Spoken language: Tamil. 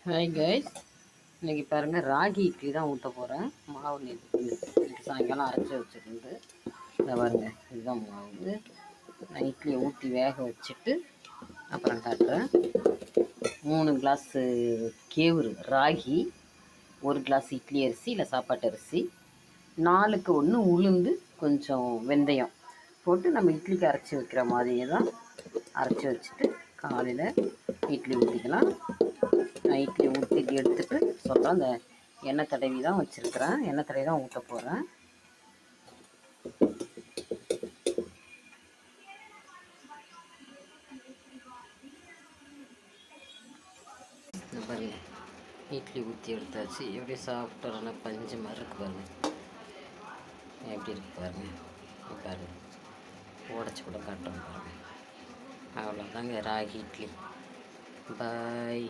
ஹாய் கைஸ், இன்றைக்கி பாருங்கள் ராகி இட்லி தான் ஊற்ற போகிறேன். மாவு நேற்று சாயங்காலம் அரைச்சி வச்சுருந்து இதை பாருங்கள். இதுதான் மாவு. நான் இட்லியை ஊற்றி வேக வச்சுட்டு அப்புறம் காட்டுறேன். 3 கிளாஸு கேவுரு ராகி, 1 கிளாஸ் இட்லி அரிசி இல்லை சாப்பாட்டு அரிசி, 4க்கு 1 உளுந்து, கொஞ்சம் வெந்தயம் போட்டு நம்ம இட்லிக்கு அரைச்சி வைக்கிற மாதிரியே தான் அரைச்சி வச்சுட்டு காலையில் இட்லி ஊற்றிக்கலாம். நான் இட்லி ஊற்றி எடுத்துகிட்டு சொல்கிறேன். அந்த எண்ணெய் தடவி தான் வச்சுருக்கிறேன், எண்ணெய் தடவி தான் ஊற்ற போகிறேன். இந்த பாருங்க, இட்லி ஊற்றி எடுத்தாச்சு. எப்படி சாப்பிட்டோன்னா பஞ்சு மாதிரி இருக்கு பாருங்க. எப்படி இருக்கு பாருங்க. பாருங்க, உடச்சி கூட காட்டுறோம் பாருங்க. அவ்வளோதாங்க ராகி இட்லி. பாய்.